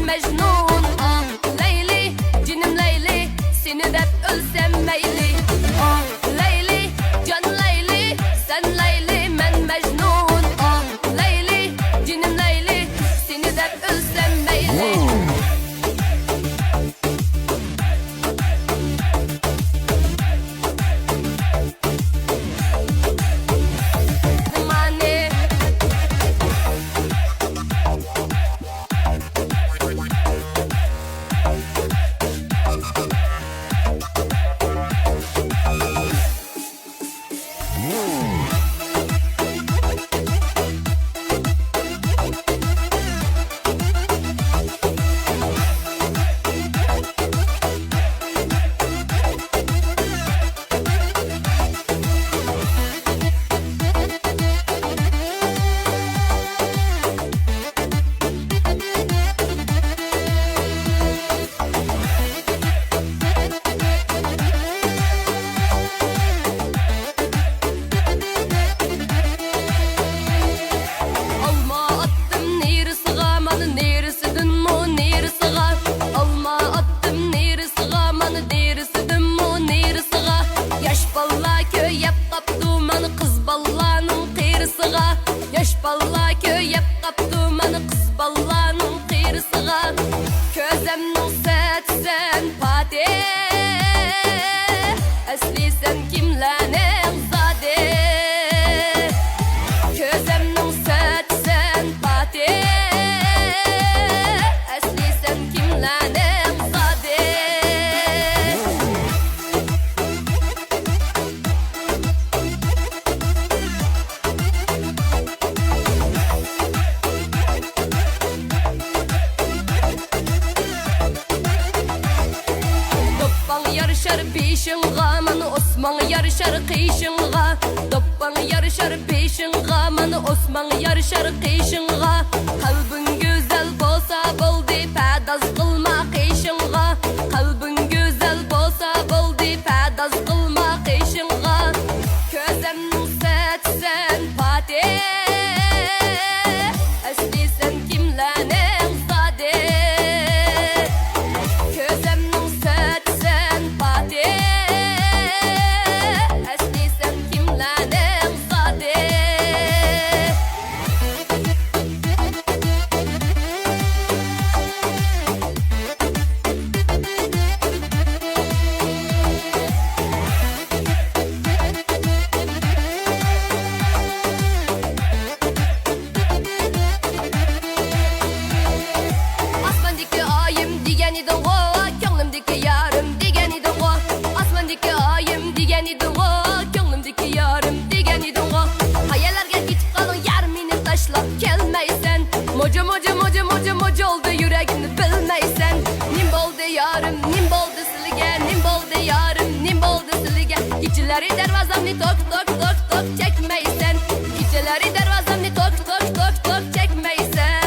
Mecnun. Ah Leyli, cinim Leyli, seni dep ölsem meyli. Ah Leyli, can Leyli, sen Leyli, men Mecnun. Ah Leyli, cinim Leyli, seni dep ölsem meyli. Yaş balla köyep kaptı mani kız ballanın kıyırısıga. Közemnin setsen pate, asli sen kimlenin zade. Közemnin setsen pate, asli sen kimlenin zade. Yarışar peşinga, mani Osman yarışar kıyışınga. Doppan yarışar peşinga, mani Osman yarışar kıyışınga. Kalbin güzel bolsa boldu, pedaz kılma kıyışınga. Kalbin güzel bolsa boldu, pedaz kılma kıyışınga. Közemnin setsen pate, asli sen kimlenin zade. Közemnin setsen pate, asli sen kimlenin zade. Asmandaki ayım diyen idin o, könglimdeki yarım diyen idin o. Asmandaki ayım diyen idin o, könglimdeki yarım diyen idin o. Hayallarga ketip qalın yar meni tashlab kelmaysan. Moja moja moja moja moja oldu yüreğimni bilmaysan. Nim boldu yarım, nim boldu sizga, nim boldu yarım, nim boldu sizga. Kechalari darvozamni tok tok tok tok chekmaysan. Kechalari darvozamni tok tok tok tok chekmaysan.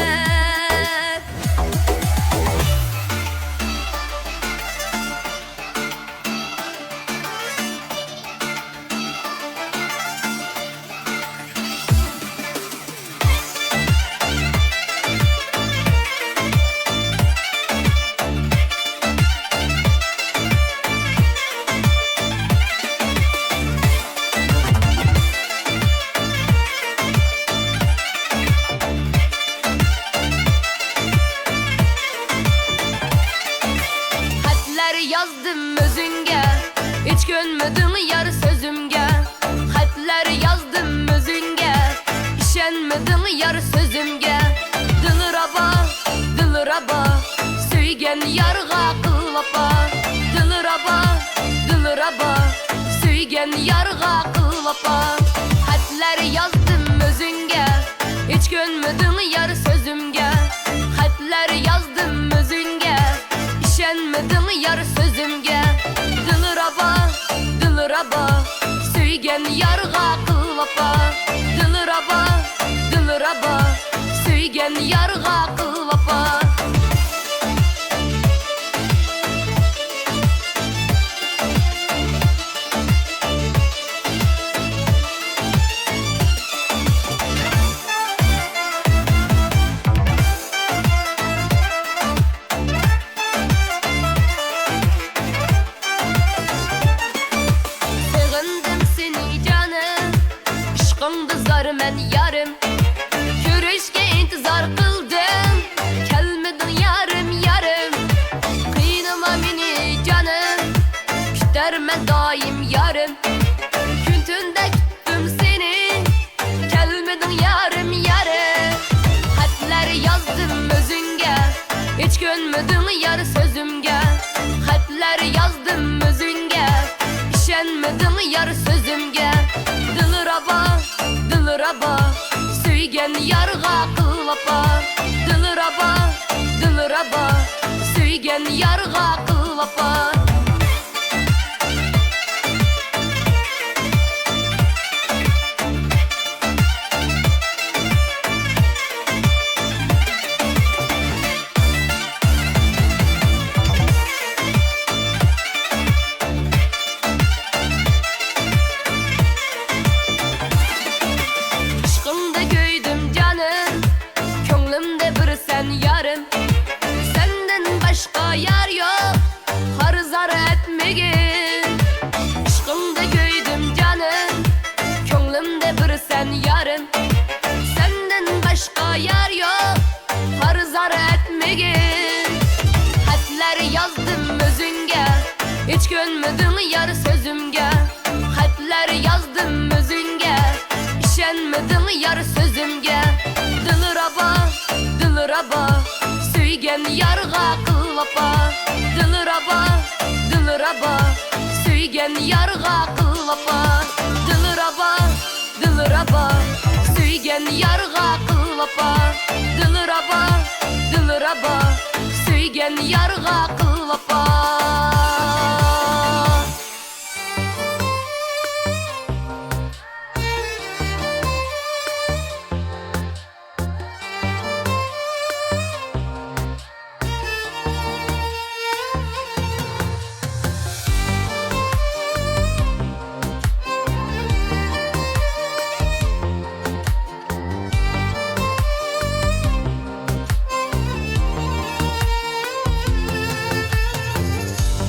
Xatlar yazdım özünge, hiç gönmedin yar sözümge. Xatlar yazdım özünge, işenmedin yar sözümge. Dılıraba, söygen yarga kıl vapa. Dılıraba, söygen yarga kıl vapa. Xatlar yazdım özünge, hiç gönmedin yar sözümge. Xatlar yazdım özünge, işenmedin yar sözümge. Dılıraba, söygen yarga kıl vapa. Dılıraba, söygen yarga kıl vapa. yazdım özünge, hiç gönmedin yar sözümge. Xatlar yazdım özünge, işenmedin yar sözümge. Dilraba, dilraba, söygen yarga kıl vapa. Dilraba, dilraba, söygen yarga kıl vapa. Başka yar yok, harzar etmegin. Aşkımda göydüm canım, könglimde bir sen yarım. Senden başka yar yok, harzar etmegin. Xatlar yazdım özünge, hiç gönmedin yar sözümge. Xatlar yazdım özünge, işenmedin yar sözümge. Dilraba, dilraba, söygen yarga kıl vapa. Dilraba, dilraba, söygen yarga kıl vapa. Dilraba, dilraba, söygen yarga kıl vapa. Dilraba, dilraba, söygen yarga kıl vapa.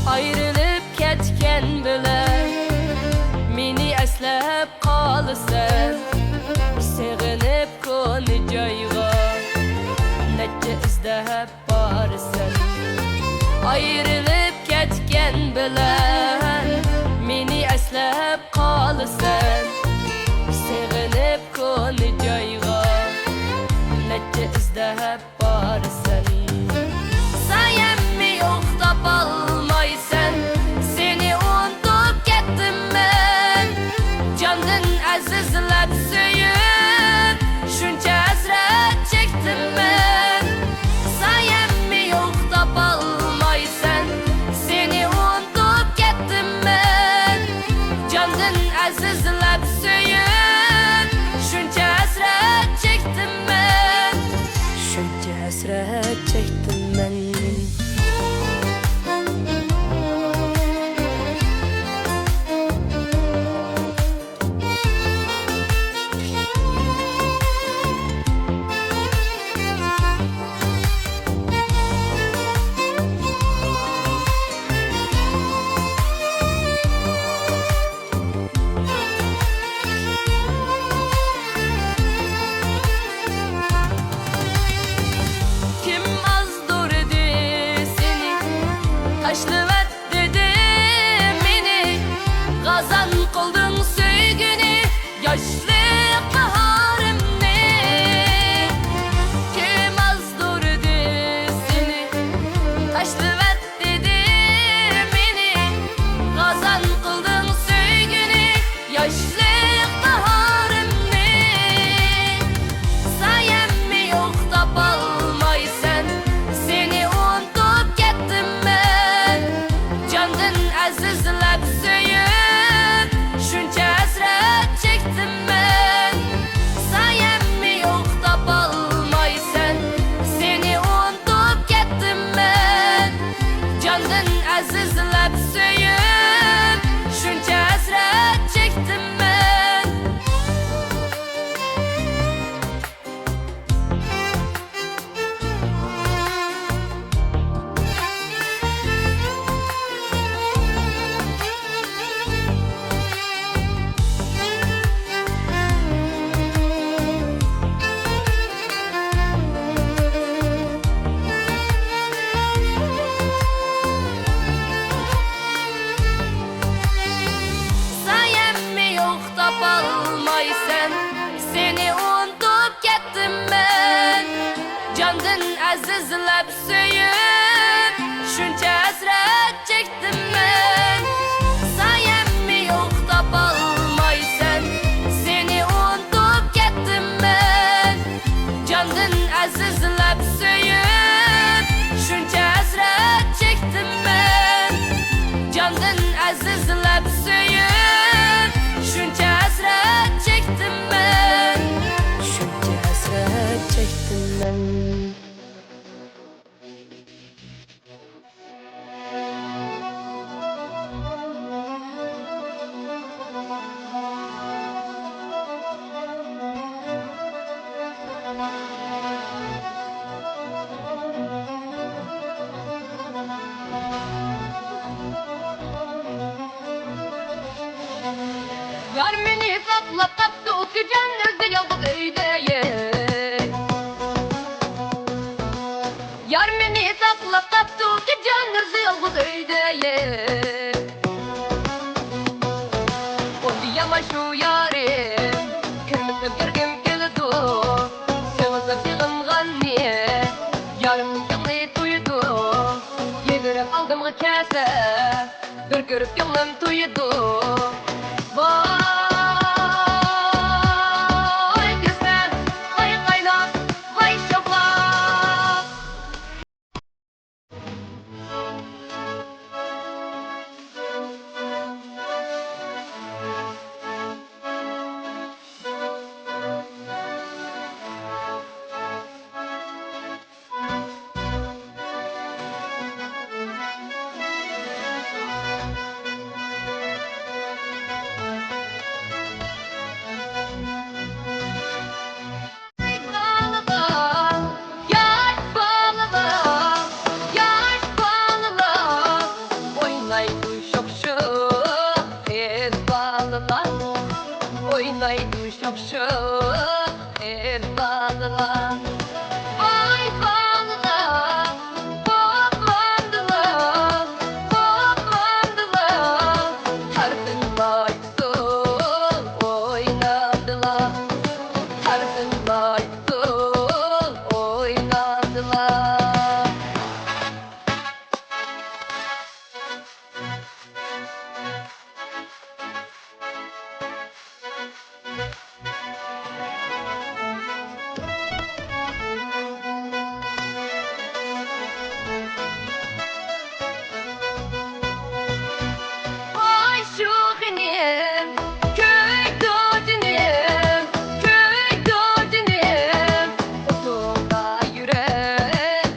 Ayrılıp ketken bilen meni eslep kalısan. Sevinip konu joyga neçe izlep barsan. Ayrılıp ketken bilen meni eslep kalısan. Sevinip konu joyga neçe izlep barsan. Sayemmi yok da balmaysan, seni unutup kettim ben. Candan azizlep söyüp, şunca hasret çektim ben. Sayemmi yok da balmaysan, seni unutup kettim ben. Candan azizlep söyüp, şunca hasret çektim ben. Şunca hasret çektim ben. Kim azdurdu seni, taşlıvet dedi meni. Gazan kıldın söygünü, yaşlık baharımni. Kim azdurdu seni, taşlıvet dedi meni. Gazan kıldın söygünü, yaşlık baharımni. Sayemmi yok da balmaysan, seni unutup kettim ben. Candan azizlab söyüp şuncha hasrat çektim ben. Sayemmi yok tapolmaysan, seni unutup ketdim ben. Candan azizlab söyüp şuncha hasrat çektim ben. Candan azizlab söyüp şuncha hasrat çektim ben. Şuncha hasrat çektim ben. Yar meni saklap taptı oksijen özde yalnız öydeye. Yar meni saklap taptı oksijen özde yalnız öydeye. O diyama şu yarim, kırmızı görgüm keldu. Sevizip yığılgan niye, yarım yılı duydu. Yedirip aldım kese, bir görüp yılım duydu. Vay güzel, vay kaynak, vay şoklak. Oynaydı şapşal el bağlılar. Ay bağlılar, hoplandılar, hoplandılar. Tartın baysı oynadılar, tartın baysı oynadılar. Vay şu benim köy dördünüm, köy dördünüm. Otuğa yürek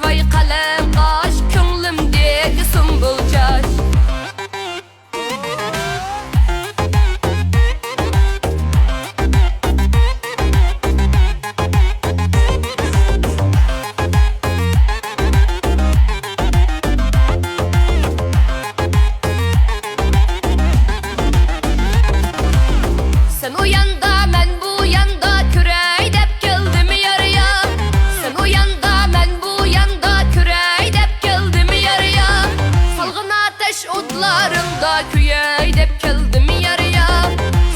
vay kalem kaş, könglimdeki sümbül caş. Sen o yanda, men bu yanda, kürey dep geldim yarıya. Sen o yanda, men bu yanda, kürey dep geldim yarıya. Salgın ateş otlarında, küyey dep geldim yarıya.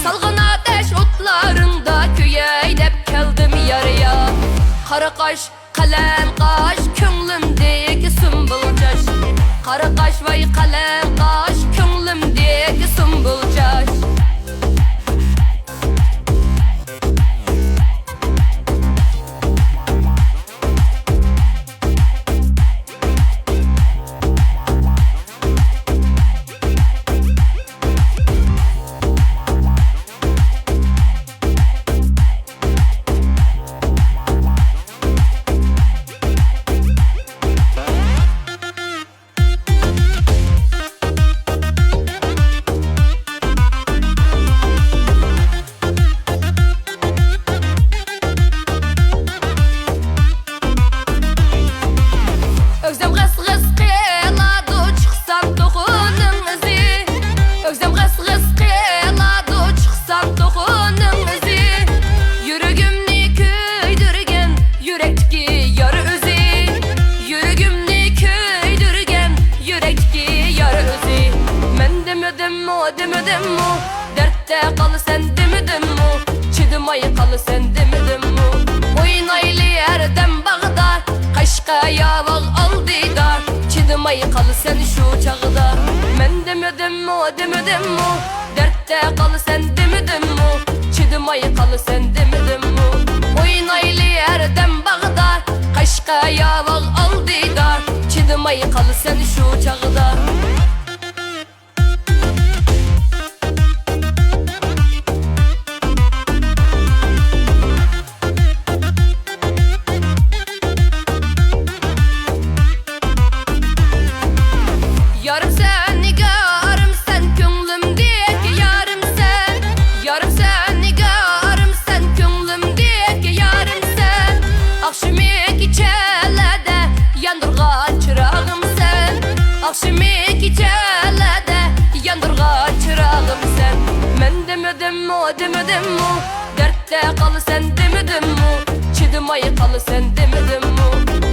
Salgın ateş otlarında, küyey dep geldim yarıya. Kara kaş, kalem kaş, könglimdeki sümbül caş. Kara kaş vay kalem kaş, könglimdeki sümbül caş. Özlem gıs gıs qeladı, çıksam toxunun izi. Özlem gıs gıs qeladı, çıksam toxunun izi. Yüreğimni köydürgen, yürekteki yar özü. Yüreğimni köydürgen, yürekteki yar özü. Men demedim o, demedim o, dertte kalı sen demedim o. Çıdımay kalı sen demedim o. Oynaylı yerden bağda, kaşka yavağ aldidar. Çıdımay kalı sen şu çağda. Men demedim o, demedim o, dertte kalı sen demedim o. Çıdımay kalı sen demedim o. Oynaylı yerden bağda, kaşka yavağ aldidar. Çıdımay kalı sen şu çağda. Yarım sen, nigarım sen, könglimdeki yarım sen. Yarım sen, nigarım sen, könglimdeki yarım sen. Akşamki çelede yandırgan çırağım sen. Akşamki çelede yandırgan çırağım sen. Men demedim o, demedim o, dertte kalı sen demedim o. Çıdımay kalı sen demedim o.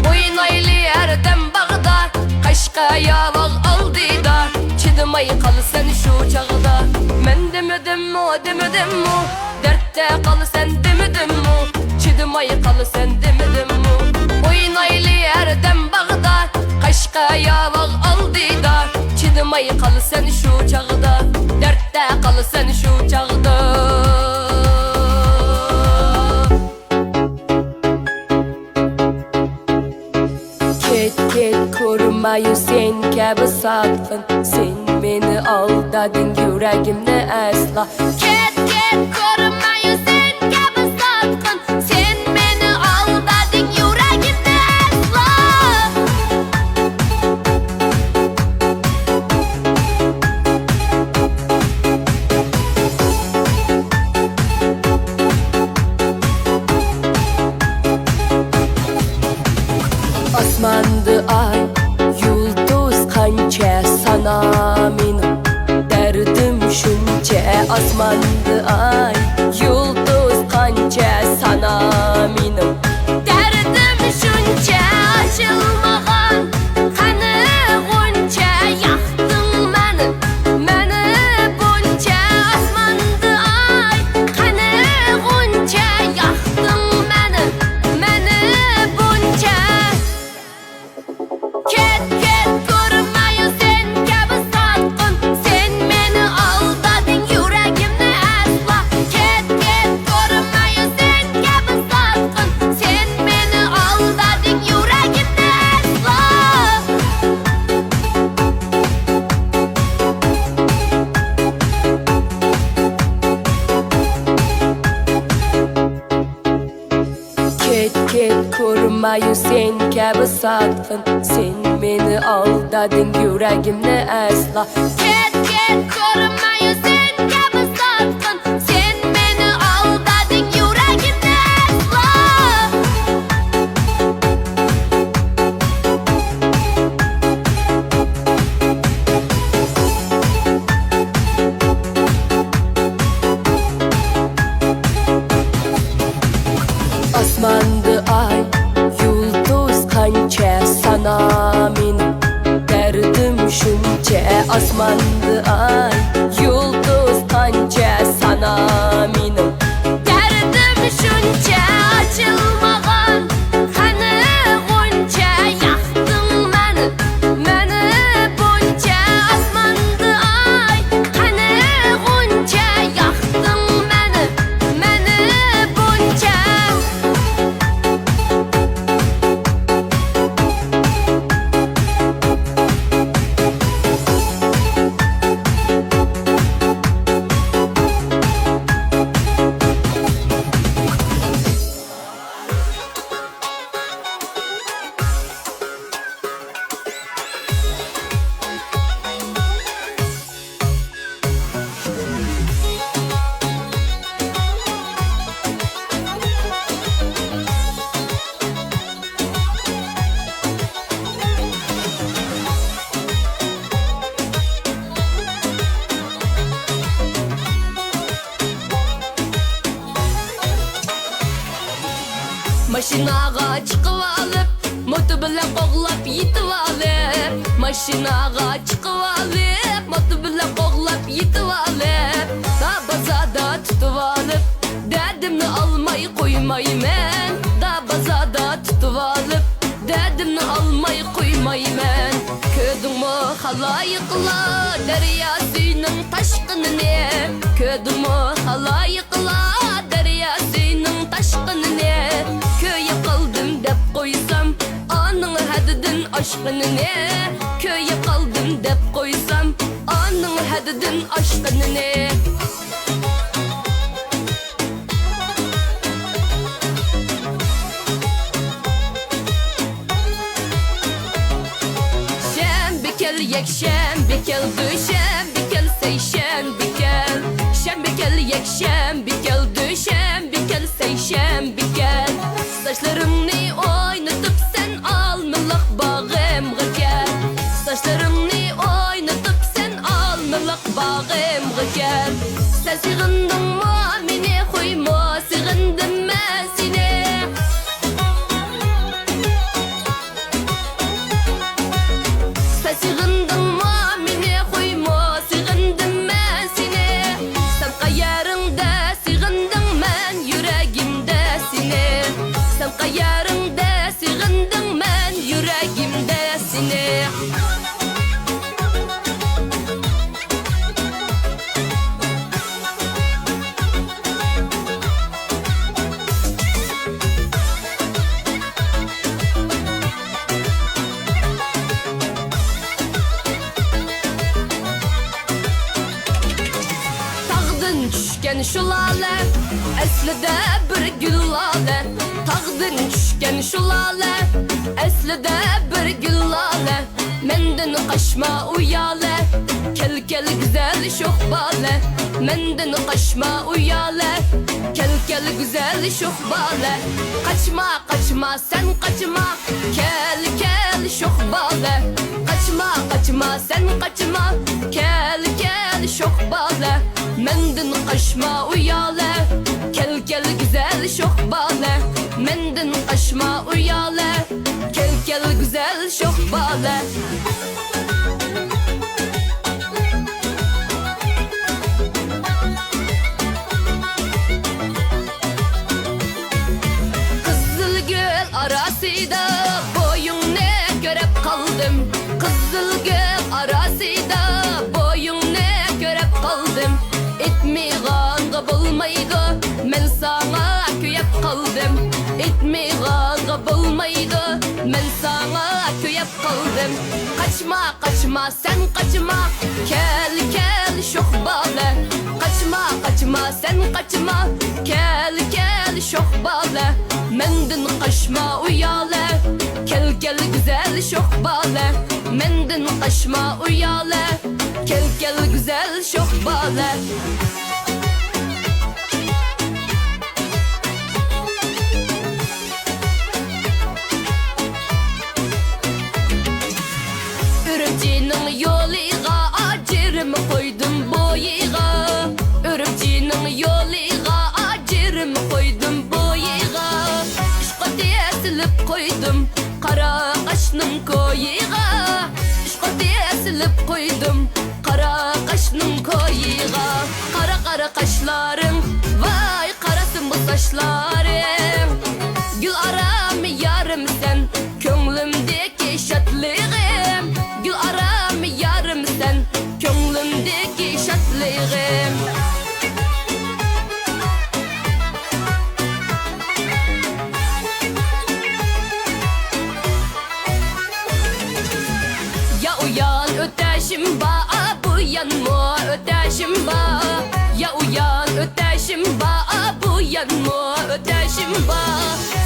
Oynaylı yerden bağda, kaşka yavağ aldidar. Çıdımay kalı sen şu çağda. Men demedim o, demedim o, dertte kalı sen demedim o. Çıdımay kalı sen demedim o. Oynaylı yerden bağda, kaşka yavağ aldidar. Çıdımay kalı sen şu çağda. Dertte kalı sen şu çağda. Ket korumayı sen kabi satqın. Sen meni aldadın yüreğimde asla. Ket korumayı sen kabi satqın. Sen meni aldadın yüreğimde asla. Asmandı ay, yulduz kança sana benim derdim şunca. Asmandı ay, yulduz kança sana benim derdim şunca. Açılmağan kanı gonca, yaktın beni, beni bunca. Asmandı ay, kanı gonca, yaktın beni, beni bunca. Ket korumayı sen kabi satqın. Sen meni aldadın yüreğimde asla. Ket ko'rinmayu sen kabi salqin. Sen meni aldading yuragimni asla. Ket ko'rinmayu sen kabi salqin. Sen meni aldading yuragimni asla. Osmonda ay, yulduz qancha, sana mening dardim shuncha. Osmonda ay, yulduz qancha, sana mening dardim shuncha. Ochilmagan qani g'uncha, yoqding meni buncha. Osmonda ay, qani g'uncha, yoqding meni buncha. Машинаға чықып алып, мото білен қоғлап етіп алып. Машинаға чықып алып, мото білен қоғлап етіп алып. Да базада тұтып алып, дәдімні алмай қоймаймен. Да базада тұтып алып, дәдімні алмай қоймаймен. Көдің мұ қалайықла, дәрия сүйнің ташқыныне. Көдің мұ қалайықла, дәрия сүйнің ташқыныне. Köyüp kaldım dep koysam, anın hadidin aşkınını. Köyüp kaldım dep koysam, anın hadidin aşkınını. Şembikel yek şembikel düşembikel sey şembikel. Şembikel yek şembikel düşembikel sey şembikel. Saçlarımni oynatıp sen almalık bağımga gel. Saçlarımni oynatıp sen almalık bağımga gel. Sen sığındın mı meni koyma, sığındım ben seni. Sen sığındın mı meni koyma, sığındım ben seni. Sen kayarında sığındım ben yüreğimde seni. Sen kayarında sığındım ben yüreğimde seni. Tağdın düşken şu lale, aslida bir gül lale. Tağdın düşken şu lale, aslida bir gül lale. Menden kaçma uyale, kel güzel şox bale. Menden kaçma uyale, kel güzel şox bale. Kaçma sen kaçma, kel şox bale. Kaçma sen kaçma, kel şox bale. Menden kaçma uyale, kel güzel şox bale. Menden kaçma uyale, kel güzel şox bale. Kızılgül arasıyda boyunne görüp kaldım. Kızılgül arasıyda boyunne görüp kaldım. Etmiğanğa bulmaydı, men sana köyüp kaldım. Etmiğanğa bulmaydı, men sana köyüp kaldım. Kaçma kaçma sen kaçma, kel kel şox bala. Kaçma kaçma sen kaçma, kel kel şox bala. Mendin kaçma uyala, kel kel güzel şox bala. Mendin kaçma uyala, kel kel güzel şox bala. Ürümçinin yoliga acırım koydum boyiga. Ürümçinin yoliga acırım koydum boyiga. İşqa desilip koydum kara qaşның koyiga. İşqa desilip koydum kara qaşның koyiga. Kara kara qaşlarım, vay karasın bu saçlarım. Gül aram yarım sen, könglimdeki şatlığım. Gül aram yarım sen, könglimdeki şatlığım. Ya uyan öteşim ba, bu yanma öteşim ba. Ya uyan öteşim ba, bu yanma öteşim ba.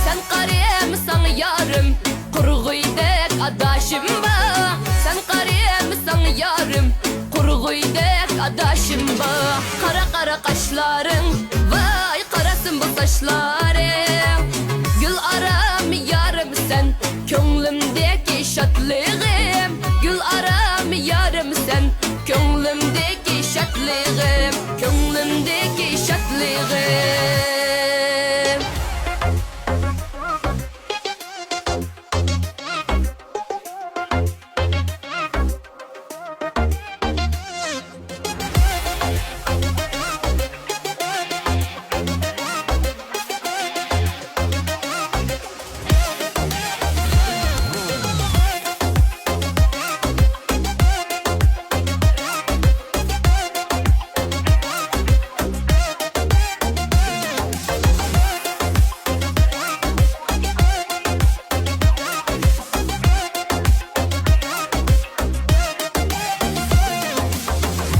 Sen karımsan yarım, kurguydek adaşım ba. Sen karımsan yarım, kurguydek adaşım ba. Kara kara kaşların, vay karasın bu saçların. Gül aram yarım sen, könglimdeki şatlığım. Gül aram yarım sen, könglimdeki şatlığım. Könglimdeki şatlığım.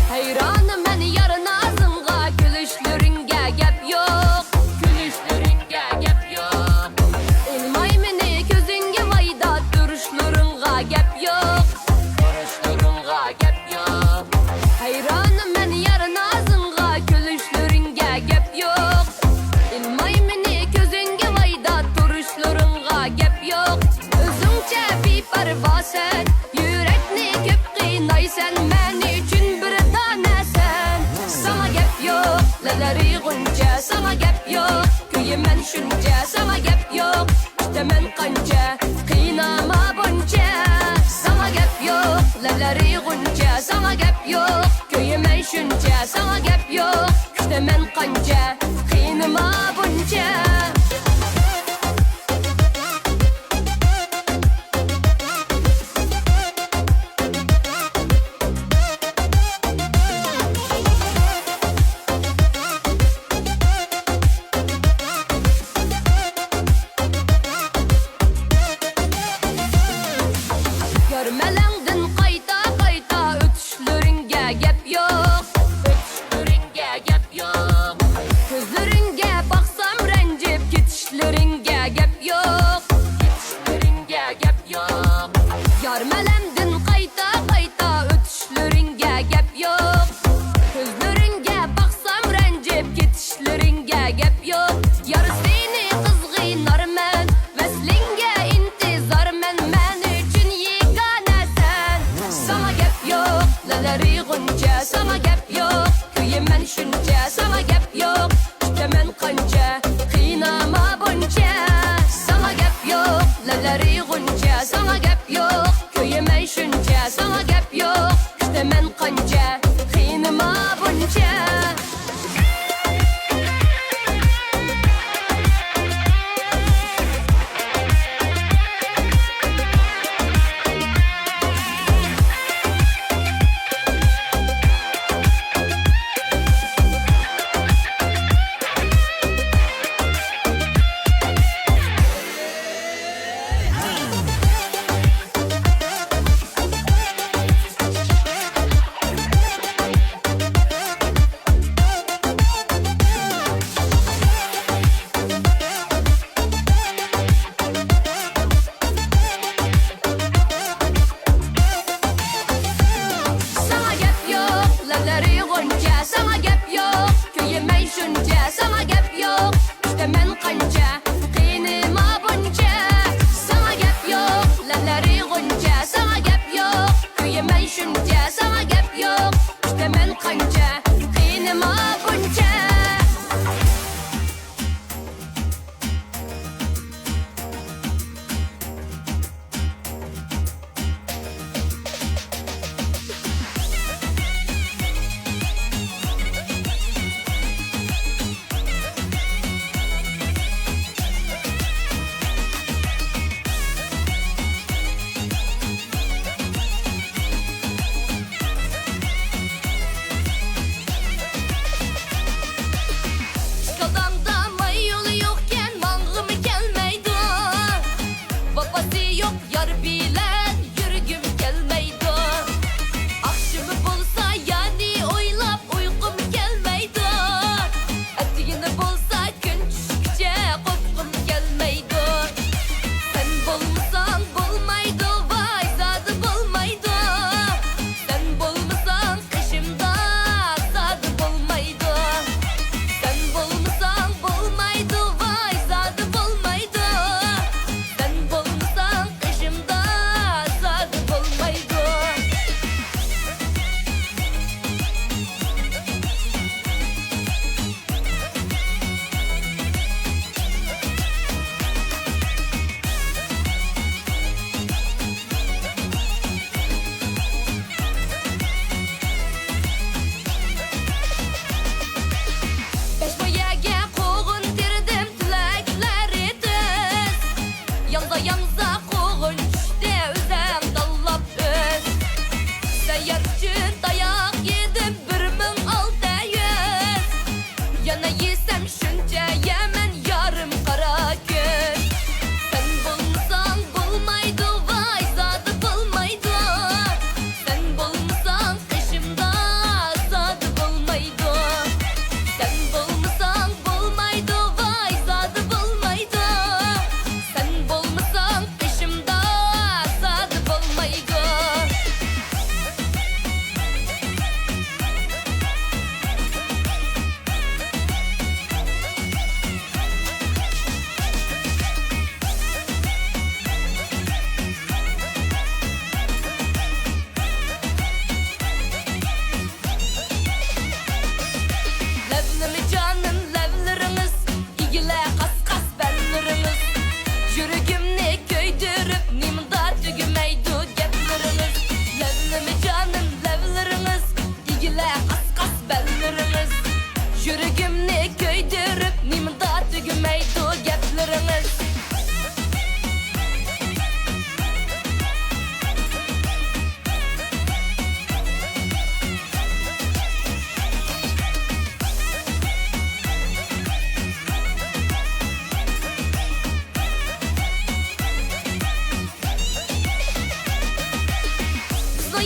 Hayranım ben yarın ağzınga, gülüşlürünge gep yok. Gülüşlürünge gep yok. Elmay meni közünge vayda, duruşlurunga gep yok. Duruşlurunga gep yok. Hayranım ben yarın ağzınga, gülüşlürünge gep yok. Elmay meni közünge vayda, duruşlurunga gep yok. Özünce bir parva sen, yürekni köp kıynaysan. Men üçün bir tanesen, sana gep yok. Leleri gunca, sana gep yok. Köyümen şunca, sana gep yok. İşte men kanca, kıynama bunca. Sana gep yok. Leleri gunca, sana gep yok. Köyümen şunca, sana gep yok. İşte men kanca, kıynama bunca. Görmelendin kayta kayta, ötüşlürünge gep yok. Ötüşlürünge gep yok. Gözlürünge baksam rencip, gitişlürünge gep yok. Gitişlürünge gep yok. Görmelendin kayta kayta, ötüşlürünge gep yok. Gözlürünge baksam rencip, gitişlürünge gep yok. Yarısını kızgıynar men, veslinge intizar men. Men üçün yegane sen, sana gep yok. Leleri gunca, sana gep yok. Köyümen şunca, sana gep yok. İşte men kanca, kıynama bunca. Sana gep yok. Leleri gunca, sana gep yok. Köyümen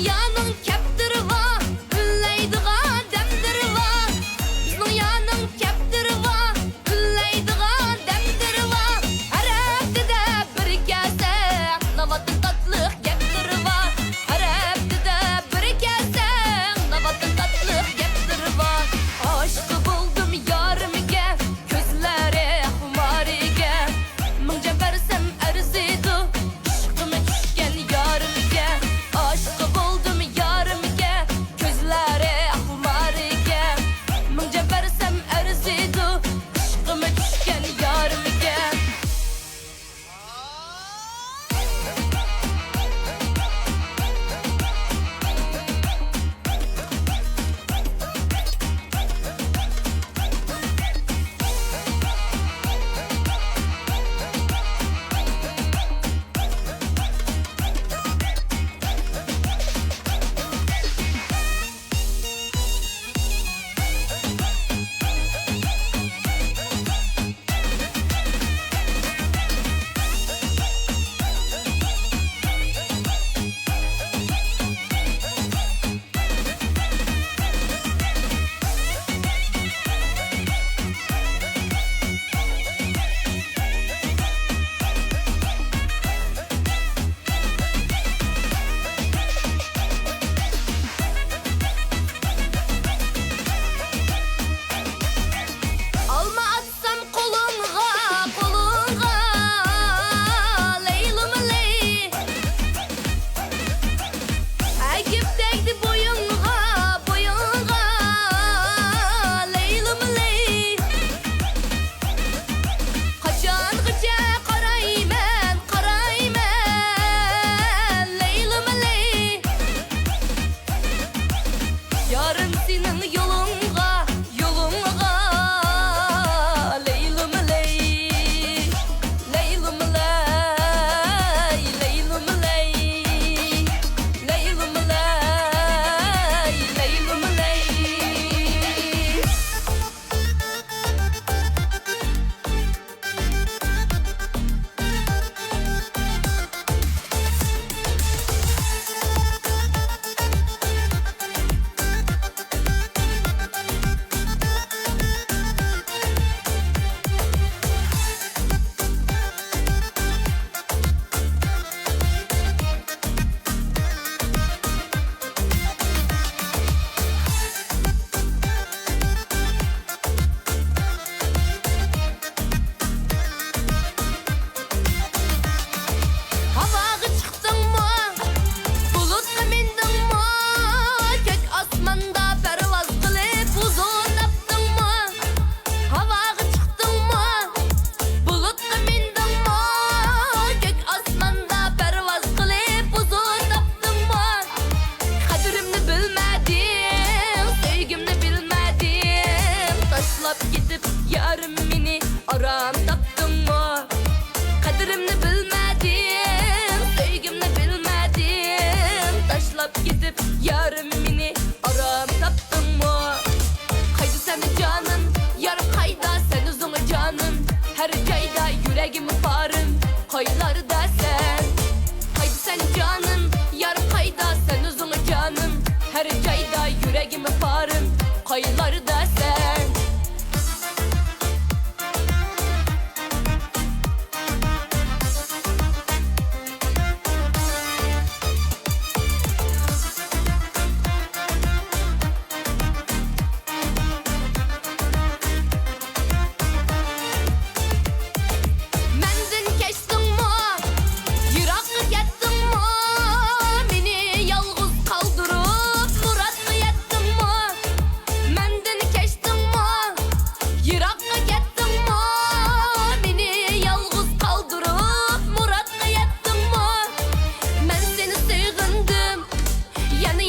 yanın keptiri var, ünleydiğen demdiri var. Bizning yanın keptiri var, ünleydiğen demdiri var. Her haftada bir kase navatın tatlı geptiri var. Her haftada bir kase navatın tatlı geptiri var. Aşkı buldum yarımga, gözleri humariga. Mınca versem erziydi, aşkıma düşken yarımga. Aşkı buldum yarımga, gözleri humariga. Mınca versem erziydi, aşkıma düşken yarımga. Alma atsam kolunga, kolunga, Leylum ley. Agip tegdi boyunga, boyunga, Leylum ley. Qachongacha qarayman, qarayman, Leylum ley. Yarım senin yolunga, yolunga, Leylum ley. Leylum ley, Leylum ley. Leylum ley, Leylum ley. Havaga çıktın mı? Bulutga mindin mi? Kök asmanda pervaz qilib huzur topding mi? Havaga çıktın mı? Bulutga mindin mi? Kök asmanda pervaz qilib huzur topding mi? Qadrimni bilmadim, sevgimni bilmadim. Tashlab ketib yarim meni aram topding mi? Qadrimni bilmadim, sevgimni bilmadim. Tashlab ketib yarim meni aram topding mi? Qayda seni canım, yarım qayda sen o'zing canım. Her joyda yuragim parim, qaylarda sen. Qayda sen canım, yarım qayda sen o'zing canım. Her joyda yuragim parim, qaylarda sen. Mendin keçtin mi? Yiroqqa ketding mi? Meni yolg'iz qoldirib murodga yetding mi? Mendin keçtin mi? Yiroqqa ketding mi? Meni yolg'iz qoldirib murodga yetding mi? Men seni sevgindim,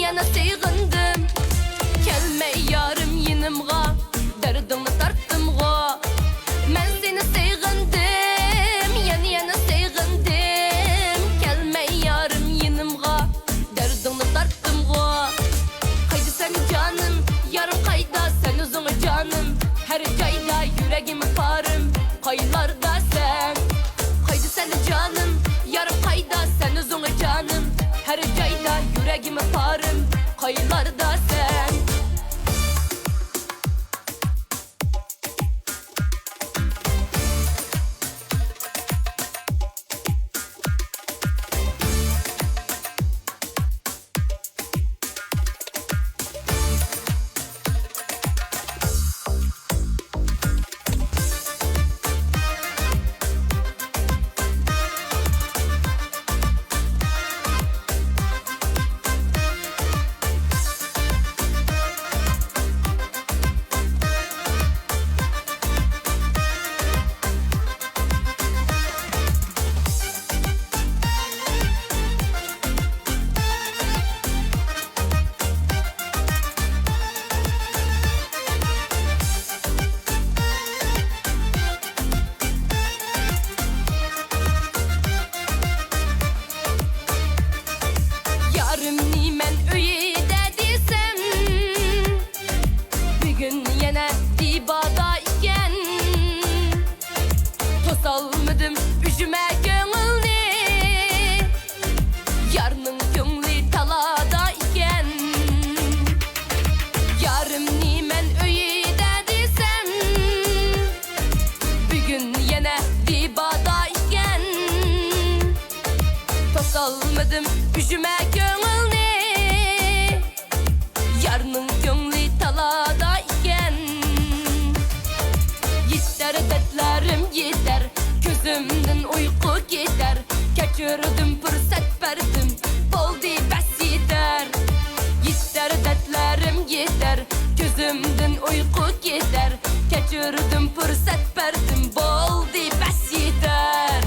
yana sevgindim. Kelmey yarim yinimga, dardingni tortdimga. Men seni sevgindim, yana sevgindim. Kelmey yarim yinimga, dardingni tortdimga. Qayda sen canım, yarım qayda sen o'zing canım. Her joyda yuragim parim, qaylarda sen. Qayda sen canım, yarım qayda sen o'zing canım. Her joyda yüreğime parım kayılarda sen. Salmadım üzüme gönlünü, yarının gönlü talada iken. Yarım nimen öyüde desem, bugün yine dibada iken. Salmadım üzüme gönlünü, yarının gönlü talada iken. Yeter dertlerim yeter, gözümden uyku gider. Geçirdim fırsat verdim, oldu bes yeter. Yeter dertlerim yeter, gözümden uyku gider. Geçirdim fırsat verdim, oldu bes yeter.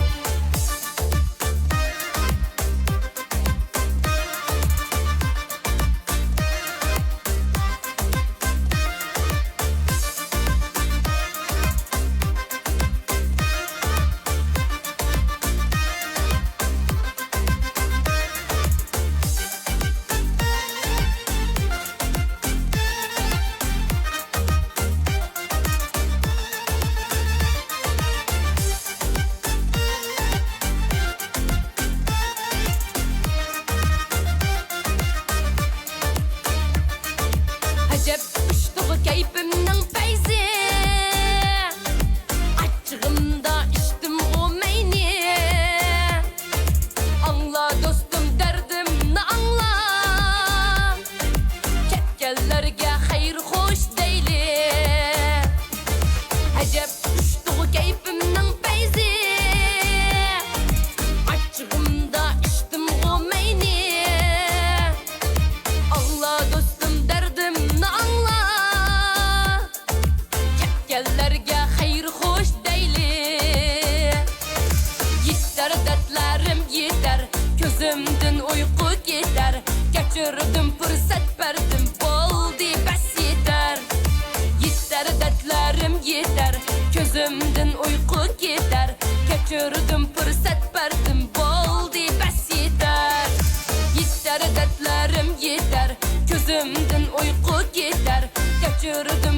Acep uçtuğu keyfimden feyzi, açığımda içtim o meyni. Anla dostum derdimni anla, ketkenlerge hayır hoş deyli. Acep uçtuğu keyfimden feyzi, açığımda içtim o meyni. Anla dostum derdimni anla, ketkenlerge hayır hoş deyli. Yeter dertlerim yeter, gözümden uyku gider. Geçirdim fırsat verdim, oldu bes yeter. Yeter dertlerim yeter, gözümden uyku gider. Geçirdim fırsat verdim, oldu bes yeter. Yeter dertlerim yeter, gözümden uyku gider. Geçirdim